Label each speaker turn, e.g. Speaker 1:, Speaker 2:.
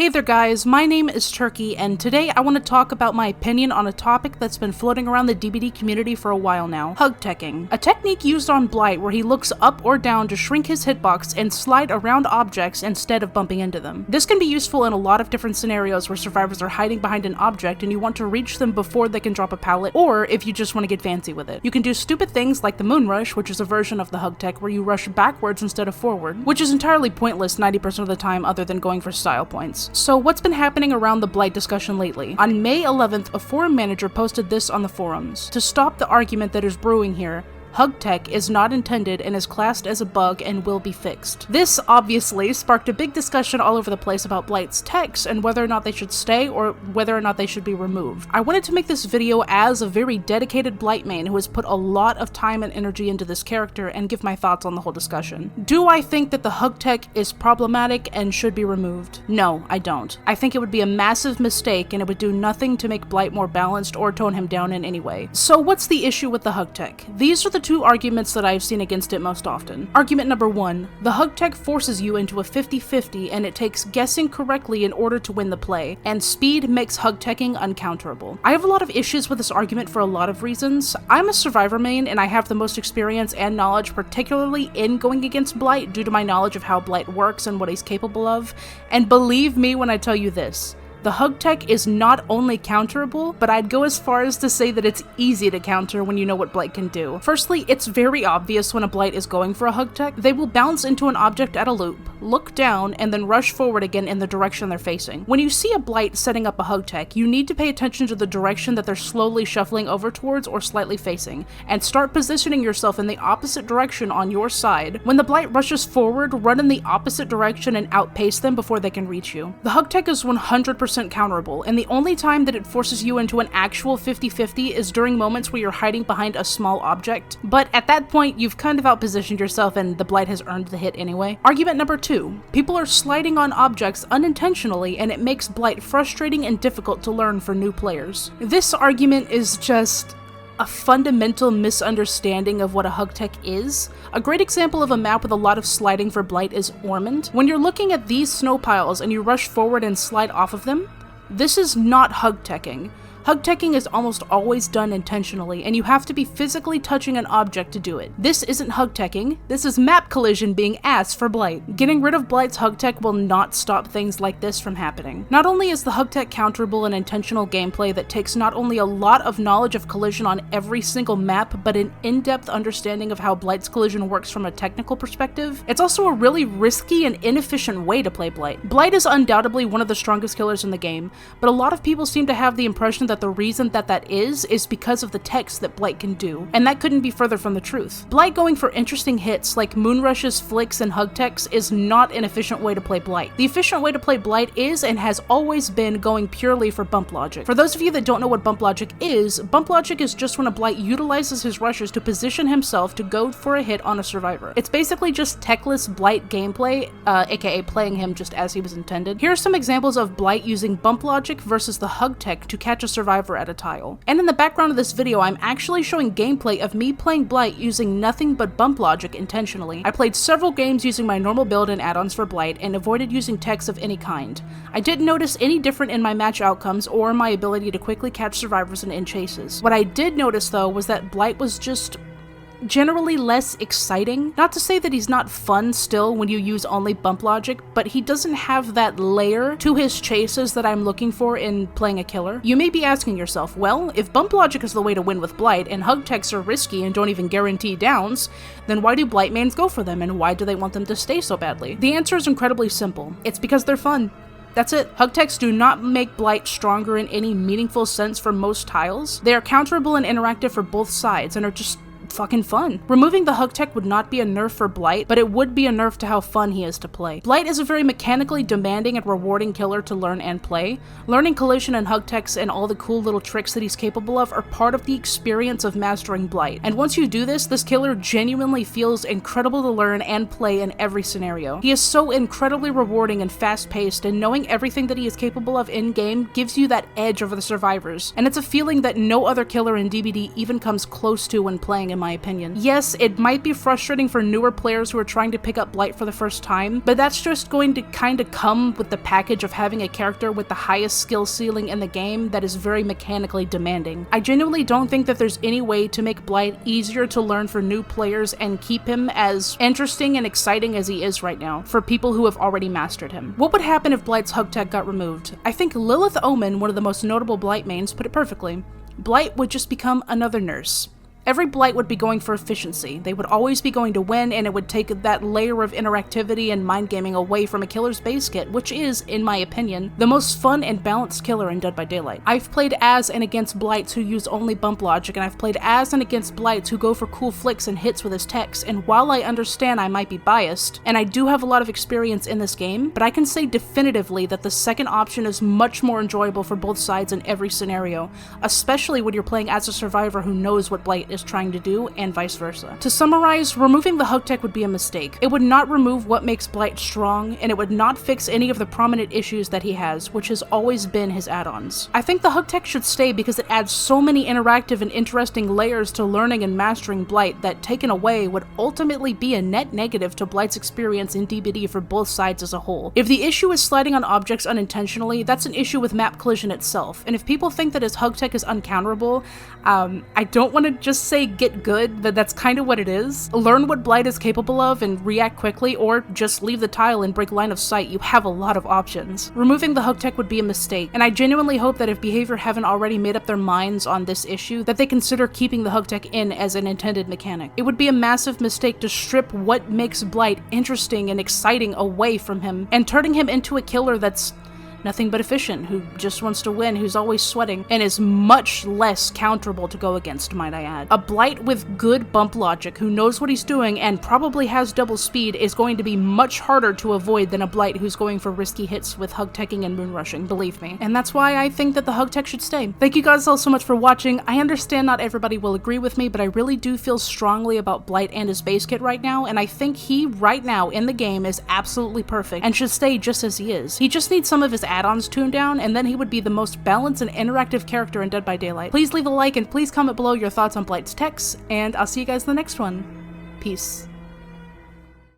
Speaker 1: Hey there guys, my name is Turkey, and today I want to talk about my opinion on a topic that's been floating around the DBD community for a while now: hug-teching. A technique used on Blight where he looks up or down to shrink his hitbox and slide around objects instead of bumping into them. This can be useful in a lot of different scenarios where survivors are hiding behind an object and you want to reach them before they can drop a pallet, or if you just want to get fancy with it. You can do stupid things like the MOONRUsh, which is a version of the hug-tech where you rush backwards instead of forward, which is entirely pointless 90% of the time other than going for style points. So what's been happening around the Blight discussion lately? On May 11th, a forum manager posted this on the forums. To stop the argument that is brewing here, hug-tech is not intended and is classed as a bug and will be fixed. This obviously sparked a big discussion all over the place about Blight's techs and whether or not they should stay or whether or not they should be removed. I wanted to make this video as a very dedicated Blight main who has put a lot of time and energy into this character and give my thoughts on the whole discussion. Do I think that the hug-tech is problematic and should be removed? No, I don't. I think it would be a massive mistake and it would do nothing to make Blight more balanced or tone him down in any way. So what's the issue with the hug-tech? These are the two arguments that I've seen against it most often. Argument number one, the hug-tech forces you into a 50-50 and it takes guessing correctly in order to win the play, and speed makes hug-teching uncounterable. I have a lot of issues with this argument for a lot of reasons. I'm a survivor main and I have the most experience and knowledge, particularly in going against Blight due to my knowledge of how Blight works and what he's capable of, and believe me when I tell you this. The hug-tech is not only counterable, but I'd go as far as to say that it's easy to counter when you know what Blight can do. Firstly, it's very obvious when a Blight is going for a hug-tech. They will bounce into an object at a loop, look down, and then rush forward again in the direction they're facing. When you see a Blight setting up a hug-tech, you need to pay attention to the direction that they're slowly shuffling over towards or slightly facing, and start positioning yourself in the opposite direction on your side. When the Blight rushes forward, run in the opposite direction and outpace them before they can reach you. The hug-tech is 100% counterable, and the only time that it forces you into an actual 50-50 is during moments where you're hiding behind a small object, but at that point you've kind of outpositioned yourself and the Blight has earned the hit anyway. Argument number two, people are sliding on objects unintentionally and it makes Blight frustrating and difficult to learn for new players. This argument is just a fundamental misunderstanding of what a hug-tech is. A great example of a map with a lot of sliding for Blight is Ormond. When you're looking at these snow piles and you rush forward and slide off of them, this is not hug-teching. Hug-teching is almost always done intentionally, and you have to be physically touching an object to do it. This isn't hug-teching, this is map collision being ass for Blight. Getting rid of Blight's hug-tech will not stop things like this from happening. Not only is the hug-tech counterable and intentional gameplay that takes not only a lot of knowledge of collision on every single map, but an in-depth understanding of how Blight's collision works from a technical perspective, it's also a really risky and inefficient way to play Blight. Blight is undoubtedly one of the strongest killers in the game, but a lot of people seem to have the impression that the reason that is because of the techs that Blight can do, and that couldn't be further from the truth. Blight going for interesting hits like MOONRUSH's flicks and hug techs is not an efficient way to play Blight. The efficient way to play Blight is and has always been going purely for bump logic. For those of you that don't know what bump logic is just when a Blight utilizes his rushes to position himself to go for a hit on a survivor. It's basically just techless Blight gameplay, aka playing him just as he was intended. Here are some examples of Blight using bump logic versus the hug tech to catch a survivor at a tile. And in the background of this video, I'm actually showing gameplay of me playing Blight using nothing but bump logic intentionally. I played several games using my normal build and add-ons for Blight and avoided using techs of any kind. I didn't notice any different in my match outcomes or my ability to quickly catch survivors and end chases. What I did notice though was that Blight was just generally less exciting. Not to say that he's not fun still when you use only bump logic, but he doesn't have that layer to his chases that I'm looking for in playing a killer. You may be asking yourself, well, if bump logic is the way to win with Blight and hug techs are risky and don't even guarantee downs, then why do Blight mains go for them and why do they want them to stay so badly? The answer is incredibly simple. It's because they're fun. That's it. Hug techs do not make Blight stronger in any meaningful sense for most tiles. They are counterable and interactive for both sides and are just fucking fun. Removing the hug tech would not be a nerf for Blight, but it would be a nerf to how fun he is to play. Blight is a very mechanically demanding and rewarding killer to learn and play. Learning collision and hug techs and all the cool little tricks that he's capable of are part of the experience of mastering Blight. And once you do this killer genuinely feels incredible to learn and play in every scenario. He is so incredibly rewarding and fast-paced, and knowing everything that he is capable of in-game gives you that edge over the survivors. And it's a feeling that no other killer in DBD even comes close to when playing him my opinion. Yes, it might be frustrating for newer players who are trying to pick up Blight for the first time, but that's just going to kind of come with the package of having a character with the highest skill ceiling in the game that is very mechanically demanding. I genuinely don't think that there's any way to make Blight easier to learn for new players and keep him as interesting and exciting as he is right now for people who have already mastered him. What would happen if Blight's hug tech got removed? I think Lilith Omen, one of the most notable Blight mains, put it perfectly. Blight would just become another nurse. Every Blight would be going for efficiency. They would always be going to win, and it would take that layer of interactivity and mind gaming away from a killer's base kit, which is, in my opinion, the most fun and balanced killer in Dead by Daylight. I've played as and against Blights who use only bump logic, and I've played as and against Blights who go for cool flicks and hits with his techs, and while I understand I might be biased, and I do have a lot of experience in this game, but I can say definitively that the second option is much more enjoyable for both sides in every scenario, especially when you're playing as a survivor who knows what Blight is trying to do, and vice versa. To summarize, removing the hug tech would be a mistake. It would not remove what makes Blight strong, and it would not fix any of the prominent issues that he has, which has always been his add-ons. I think the hug tech should stay because it adds so many interactive and interesting layers to learning and mastering Blight that, taken away, would ultimately be a net negative to Blight's experience in DBD for both sides as a whole. If the issue is sliding on objects unintentionally, that's an issue with map collision itself, and if people think that his hug tech is uncounterable, I don't want to just say get good, but that's kind of what it is. Learn what Blight is capable of and react quickly, or just leave the tile and break line of sight. You have a lot of options. Removing the hug tech would be a mistake, and I genuinely hope that if Behavior haven't already made up their minds on this issue, that they consider keeping the hug tech in as an intended mechanic. It would be a massive mistake to strip what makes Blight interesting and exciting away from him, and turning him into a killer that's nothing but efficient, who just wants to win, who's always sweating, and is much less counterable to go against, might I add. A Blight with good bump logic, who knows what he's doing and probably has double speed, is going to be much harder to avoid than a Blight who's going for risky hits with hug teching and moon rushing, believe me. And that's why I think that the hug tech should stay. Thank you guys all so much for watching. I understand not everybody will agree with me, but I really do feel strongly about Blight and his base kit right now, and I think he, right now, in the game, is absolutely perfect and should stay just as he is. He just needs some of his add-ons tuned down, and then he would be the most balanced and interactive character in Dead by Daylight. Please leave a like and please comment below your thoughts on Blight's techs, and I'll see you guys in the next one. Peace.